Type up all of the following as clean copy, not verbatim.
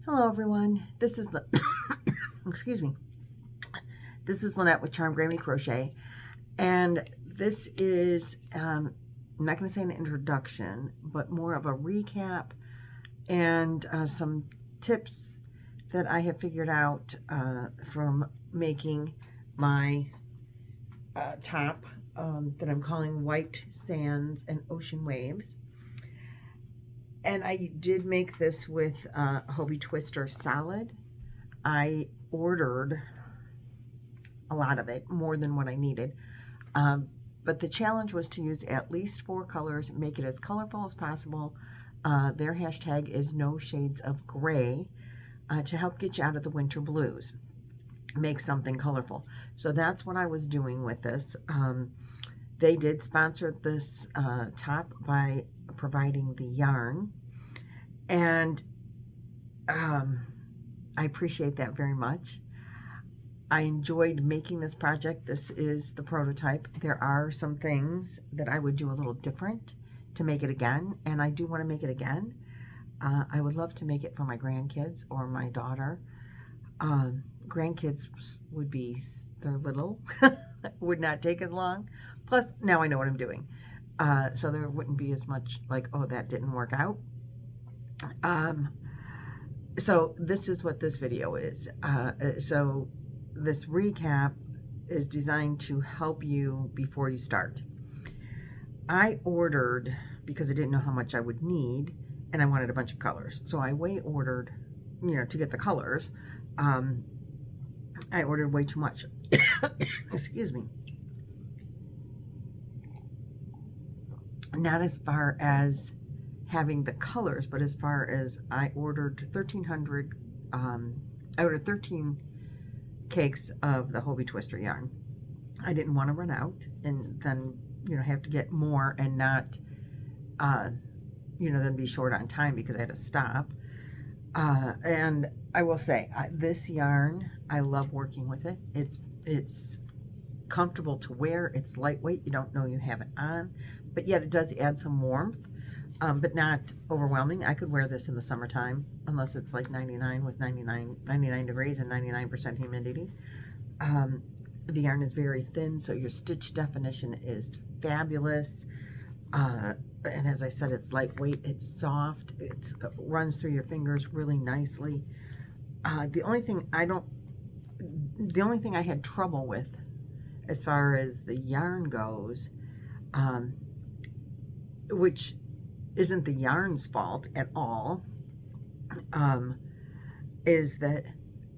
Hello everyone, this is excuse me. This is Lynette with Grammy Crochet, and this is I'm not going to say an introduction, but more of a recap and some tips that I have figured out from making my top that I'm calling White Sands and Ocean Waves. And I did make this with Hobbii Twister solid. I ordered a lot of it, more than what I needed. But the challenge was to use at least 4 colors, make it as colorful as possible. Their hashtag is noshadesofgrey to help get you out of the winter blues. Make something colorful. So that's what I was doing with this. They did sponsor this top by providing the yarn, and I appreciate that very much. I enjoyed making this project. This is the prototype. There are some things that I would do a little different to make it again, and I do want to make it again. I would love to make it for my grandkids or my daughter. Grandkids would be, they're little, would not take as long. Plus, now I know what I'm doing. So there wouldn't be as much like, oh, that didn't work out. So this is what this video is. So this recap is designed to help you before you start. I ordered, because I didn't know how much I would need, and I wanted a bunch of colors. So I ordered, to get the colors. I ordered way too much. Excuse me. Not as far as having the colors, but as far as I ordered 1,300, I ordered 13 cakes of the Hobbii Twister yarn. I didn't want to run out and then, have to get more and not, then be short on time because I had to stop. And I will say, this yarn, I love working with it. It's comfortable to wear. It's lightweight. You don't know you have it on, but yet it does add some warmth, but not overwhelming. I could wear this in the summertime, unless it's like 99 with 99 degrees and 99% humidity. The yarn is very thin, so your stitch definition is fabulous. And as I said, it's lightweight, it's soft, it runs through your fingers really nicely. The only thing I had trouble with as far as the yarn goes, which isn't the yarn's fault at all, is that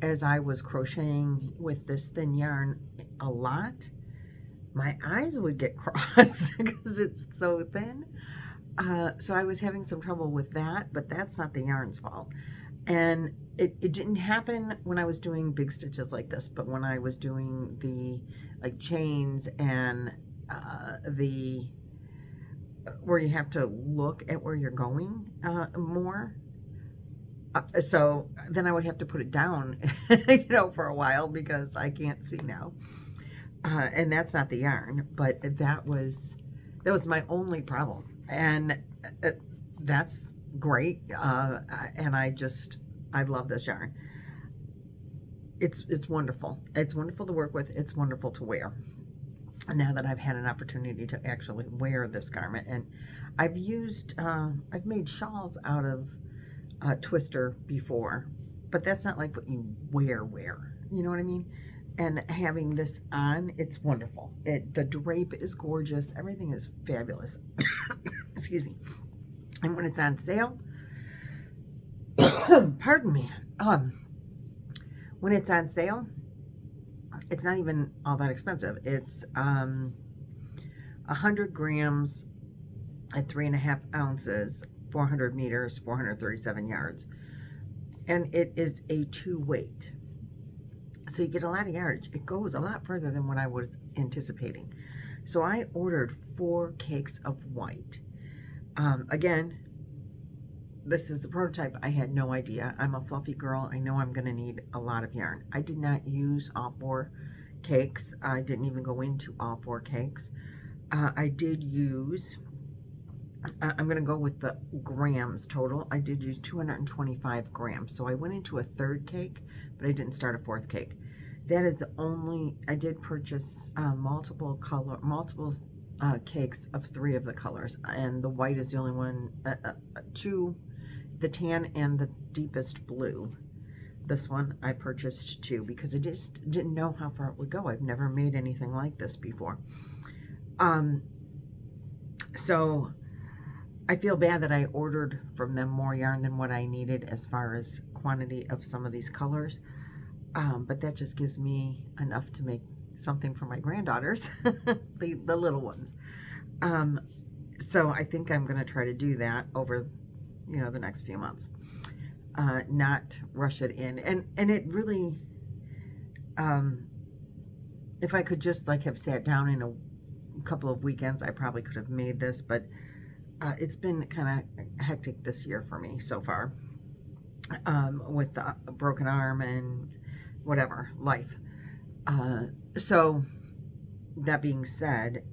as I was crocheting with this thin yarn a lot, my eyes would get crossed because it's so thin. So I was having some trouble with that, but that's not the yarn's fault. And it didn't happen when I was doing big stitches like this, but when I was doing the chains and where you have to look at where you're going more. So then I would have to put it down, for a while because I can't see now. And that's not the yarn, but that was my only problem. And that's great. And I love this yarn. It's wonderful. It's wonderful to work with. It's wonderful to wear. Now that I've had an opportunity to actually wear this garment, and I've made shawls out of Twister before, but that's not like what you wear. You know what I mean? And having this on, it's wonderful. The drape is gorgeous. Everything is fabulous. Excuse me. And when it's on sale, pardon me. When it's on sale, it's not even all that expensive. It's 100 grams at 3.5 ounces, 400 meters, 437 yards. And it is a 2 weight. So you get a lot of yardage. It goes a lot further than what I was anticipating. So I ordered 4 cakes of white. Again, this is the prototype. I had no idea. I'm a fluffy girl. I know I'm going to need a lot of yarn. I did not use all 4 cakes. I didn't even go into all 4 cakes. I did use I'm going to go with the grams total. I did use 225 grams. So I went into a third cake, but I didn't start a fourth cake. That is the only, I did purchase multiple cakes of 3 of the colors. And the white is the only one, 2, the tan and the deepest blue. This one I purchased 2 because I just didn't know how far it would go. I've never made anything like this before. So I feel bad that I ordered from them more yarn than what I needed as far as quantity of some of these colors. But that just gives me enough to make something for my granddaughters, the little ones. So I think I'm going to try to do that over, the next few months. Not rush it in. And it really, if I could just like have sat down in a couple of weekends, I probably could have made this, but it's been kind of hectic this year for me so far, with the broken arm and whatever, life. So that being said,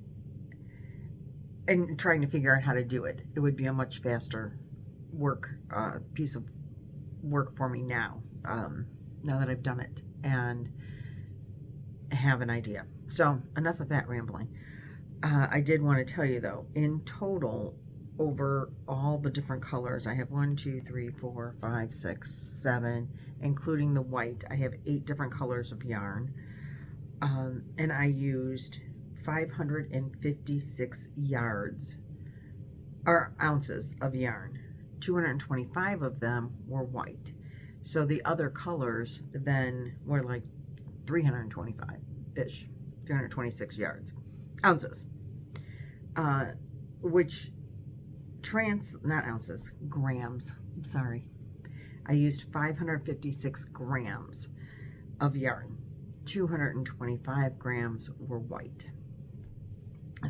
and trying to figure out how to do it, it would be a much faster piece of work for me now, now that I've done it and have an idea. So enough of that rambling. I did want to tell you though, in total, over all the different colors, I have 1, 2, 3, 4, 5, 6, 7, including the white. I have 8 different colors of yarn, and I used 556 yards or ounces of yarn. 225 of them were white, so the other colors then were like 325-ish, 326 ounces, which not ounces, grams, sorry. I used 556 grams of yarn. 225 grams were white.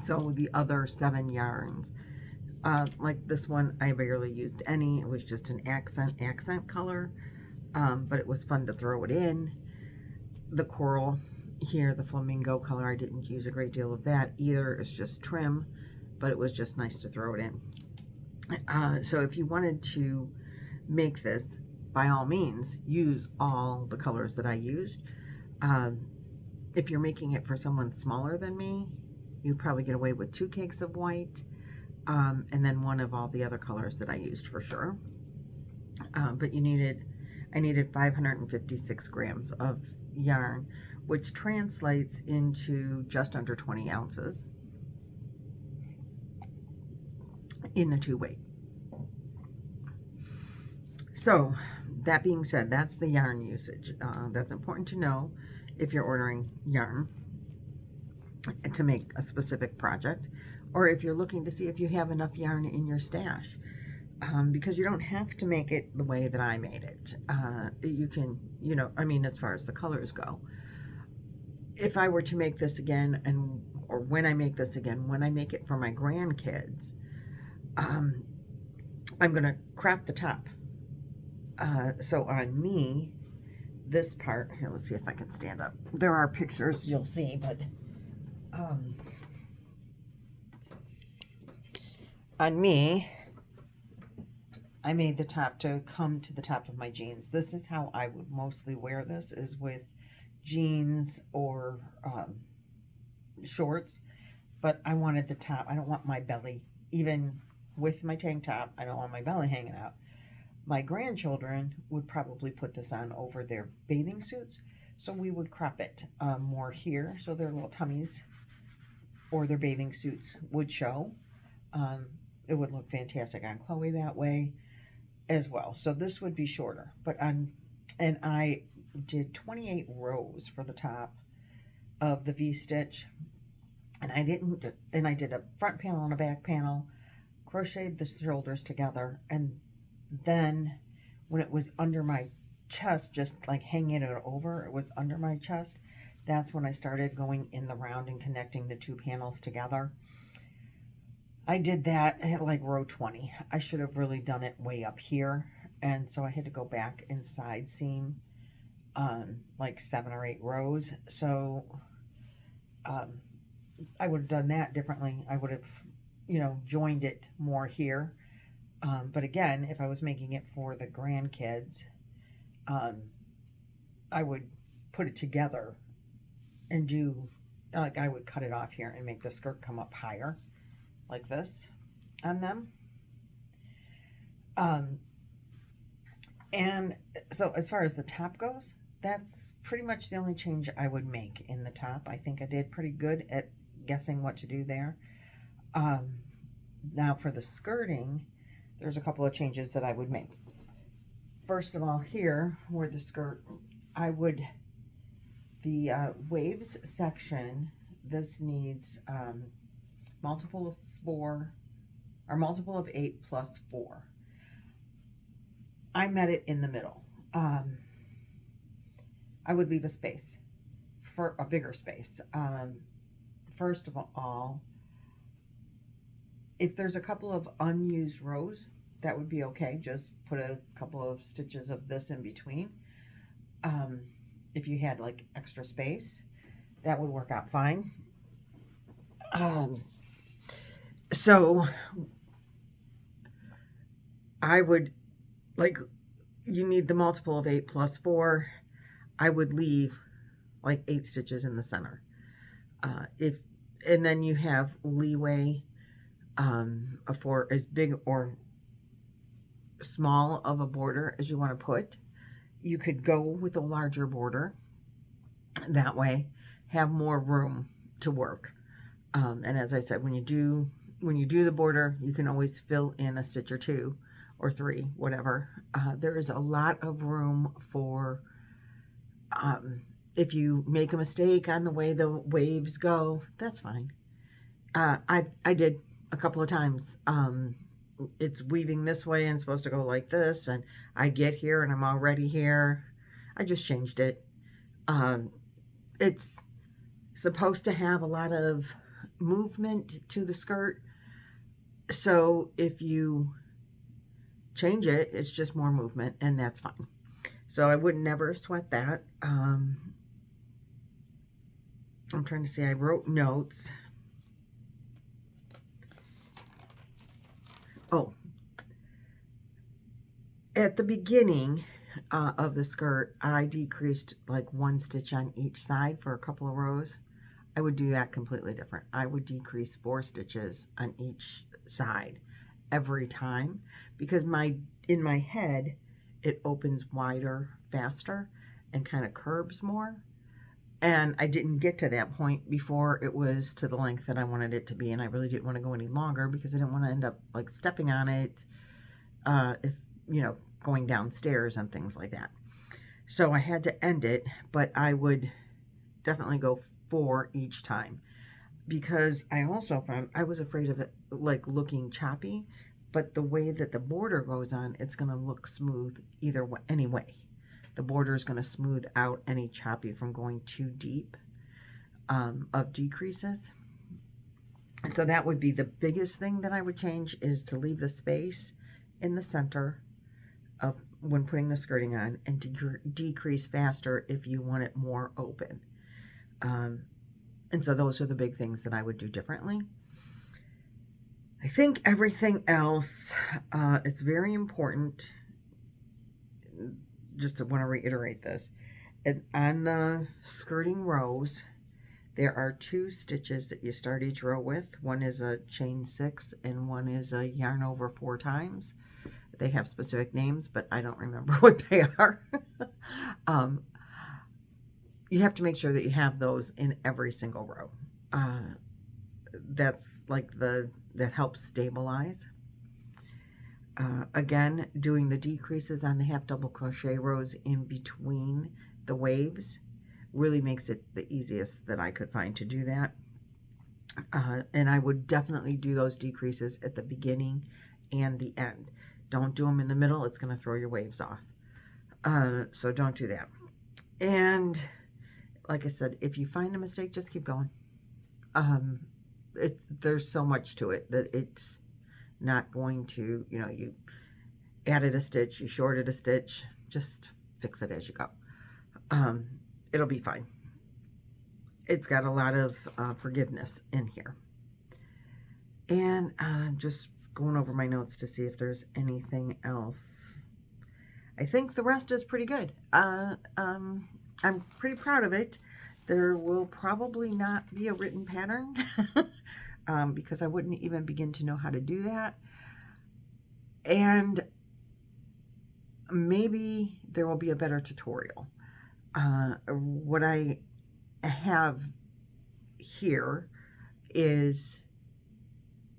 So the other 7 yarns, like this one, I barely used any. It was just an accent color, but it was fun to throw it in. The coral here, the flamingo color, I didn't use a great deal of that either. It's just trim, but it was just nice to throw it in. So if you wanted to make this, by all means, use all the colors that I used. If you're making it for someone smaller than me, you'd probably get away with 2 cakes of white, and then 1 of all the other colors that I used for sure. But I needed 556 grams of yarn, which translates into just under 20 ounces in a 2-weight. So that being said, that's the yarn usage. That's important to know if you're ordering yarn to make a specific project, or if you're looking to see if you have enough yarn in your stash, because you don't have to make it the way that I made it. You can, as far as the colors go, if I were to make this again, or when I make this again, when I make it for my grandkids, I'm going to crop the top. So on me, this part, here, let's see if I can stand up. There are pictures you'll see, but on me, I made the top to come to the top of my jeans. This is how I would mostly wear this, is with jeans or shorts, but I wanted the top. I don't want my belly, even with my tank top, I don't want my belly hanging out. My grandchildren would probably put this on over their bathing suits, so we would crop it more here, so their little tummies or their bathing suits would show. It would look fantastic on Chloe that way as well. So this would be shorter, and I did 28 rows for the top of the V-stitch, and I did a front panel and a back panel, crocheted the shoulders together, and then when it was under my chest, just like hanging it over, it was under my chest, that's when I started going in the round and connecting the 2 panels together. I did that at like row 20. I should have really done it way up here, and so I had to go back and side seam like 7 or 8 rows. So I would have done that differently. I would have you know, joined it more here. But again, if I was making it for the grandkids, um, I would put it together and do, like, I would cut it off here and make the skirt come up higher like this on them. Um, and so as far as the top goes, that's pretty much the only change I would make in the top. I think I did pretty good at guessing what to do there. Now for the skirting, there's a couple of changes that I would make. First of all, here where the skirt, I would, the waves section, this needs multiple of 4 or multiple of 8 plus 4. I met it in the middle. I would leave a space, for a bigger space. First of all, if there's a couple of unused rows, that would be okay. Just put a couple of stitches of this in between. If you had like extra space, that would work out fine. So I would, like, you need the multiple of 8 plus 4. I would leave like 8 stitches in the center. And then you have leeway for as big or small of a border as you want to put. You could go with a larger border. That way, have more room to work. And as I said, when you do the border, you can always fill in a stitch or 2 or 3, whatever. There is a lot of room for, if you make a mistake on the way the waves go, that's fine. I did a couple of times. It's weaving this way and supposed to go like this, and I get here and I'm already here. I just changed it. It's supposed to have a lot of movement to the skirt, so if you change it, it's just more movement, and that's fine. So I would never sweat that. I'm trying to see, I wrote notes. Oh, at the beginning of the skirt, I decreased like 1 stitch on each side for a couple of rows. I would do that completely different. I would decrease 4 stitches on each side every time, because in my head it opens wider faster and kind of curves more, and I didn't get to that point before it was to the length that I wanted it to be, and I really didn't want to go any longer because I didn't want to end up like stepping on it if, you know, going downstairs and things like that. So I had to end it, but I would definitely go 4 each time, because I also found I was afraid of it like looking choppy, but the way that the border goes on, it's going to look smooth either way. Anyway, the border is going to smooth out any choppy from going too deep of decreases. And so that would be the biggest thing that I would change, is to leave the space in the center of when putting the skirting on, and to decrease faster if you want it more open. And so those are the big things that I would do differently. I think everything else, it's very important, just to want to reiterate this, on the skirting rows, there are 2 stitches that you start each row with. One is a chain 6 and one is a yarn over 4 times. They have specific names, but I don't remember what they are. You have to make sure that you have those in every single row. That's like that helps stabilize. Again, doing the decreases on the half double crochet rows in between the waves really makes it the easiest that I could find to do that. And I would definitely do those decreases at the beginning and the end. Don't do them in the middle. It's going to throw your waves off. So don't do that. And like I said, if you find a mistake, just keep going. There's so much to it that it's not going to, you know, you added a stitch, you shorted a stitch, just fix it as you go. It'll be fine. It's got a lot of forgiveness in here. And I'm just going over my notes to see if there's anything else. I think the rest is pretty good. I'm pretty proud of it. There will probably not be a written pattern because I wouldn't even begin to know how to do that. And maybe there will be a better tutorial. What I have here is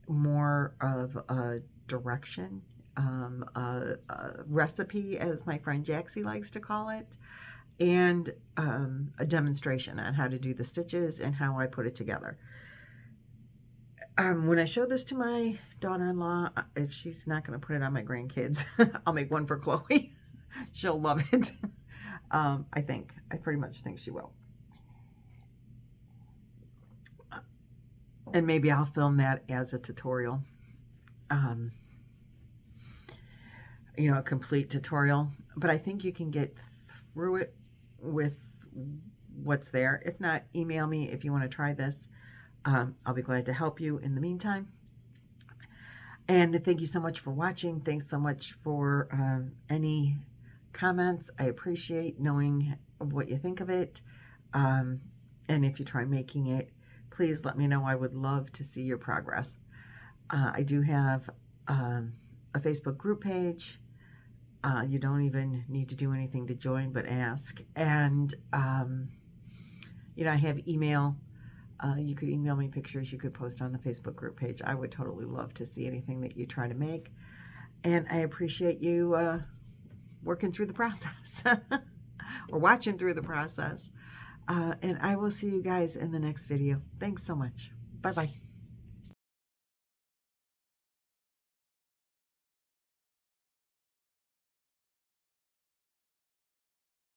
more of a direction, a recipe, as my friend Jaxie likes to call it, and a demonstration on how to do the stitches and how I put it together. When I show this to my daughter-in-law, if she's not going to put it on my grandkids, I'll make one for Chloe. She'll love it. I pretty much think she will. And maybe I'll film that as a tutorial. You know, a complete tutorial. But I think you can get through it with what's there. If not, email me if you want to try this. I'll be glad to help you in the meantime. And thank you so much for watching. Thanks so much for any comments. I appreciate knowing what you think of it. And if you try making it, please let me know. I would love to see your progress. I do have a Facebook group page. You don't even need to do anything to join, but ask. And, you know, I have email. You could email me pictures. You could post on the Facebook group page. I would totally love to see anything that you try to make. And I appreciate you working through the process or watching through the process. And I will see you guys in the next video. Thanks so much. Bye-bye.